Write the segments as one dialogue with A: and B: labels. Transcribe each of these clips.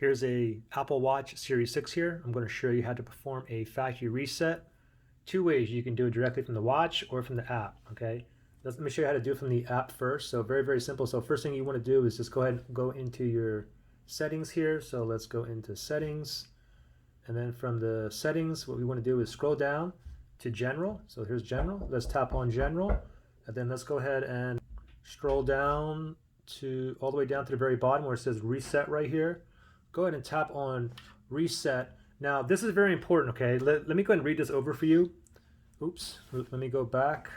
A: Here's a Apple Watch Series 6 here. I'm going to show you how to perform a factory reset. Two ways. You can do it directly from the watch or from the app, okay? Let me show you how to do it from the app first. So very, very simple. So first thing you want to do is just go ahead and go into your settings here. So let's go into settings. And then from the settings, what we want to do is scroll down to general. So here's general. Let's tap on general. And then let's go ahead and scroll down to all the way down to the very bottom where it says reset right here. Go ahead and tap on reset. Now this is very important, okay? Let me go ahead and read this over for you. Oops, let me go back.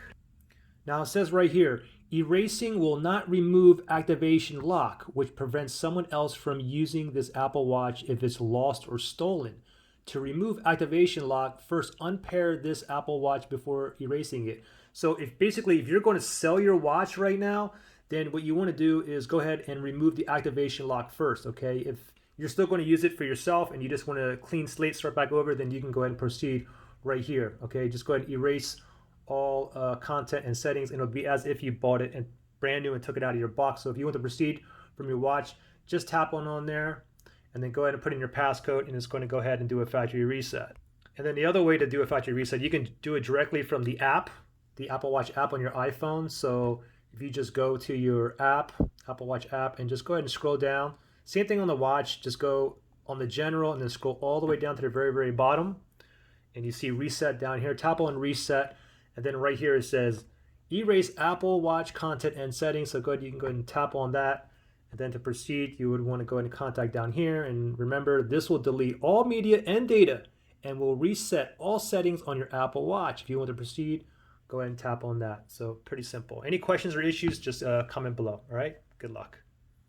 A: Now it says right here, erasing will not remove activation lock, which prevents someone else from using this Apple Watch if it's lost or stolen. To remove activation lock, first unpair this Apple Watch before erasing it. So if you're going to sell your watch right now, then what you want to do is go ahead and remove the activation lock first, okay? If you're still going to use it for yourself and you just want to clean slate, start back over, then you can go ahead and proceed right here, okay? Just go ahead and erase all content and settings, and it'll be as if you bought it and brand new and took it out of your box. So if you want to proceed from your watch, just tap on there and then go ahead and put in your passcode, and it's going to go ahead and do a factory reset. And then the other way to do a factory reset, you can do it directly from the app, the Apple Watch app on your iPhone. So if you just go to your app, Apple Watch app, and just go ahead and scroll down. Same thing on the watch, just go on the general and then scroll all the way down to the very, very bottom. And you see reset down here, tap on reset. And then right here it says erase Apple Watch content and settings. So you can go ahead and tap on that. And then to proceed, you would want to go ahead and contact down here. And remember, this will delete all media and data and will reset all settings on your Apple Watch. If you want to proceed, go ahead and tap on that. So pretty simple. Any questions or issues, just comment below. All right, good luck.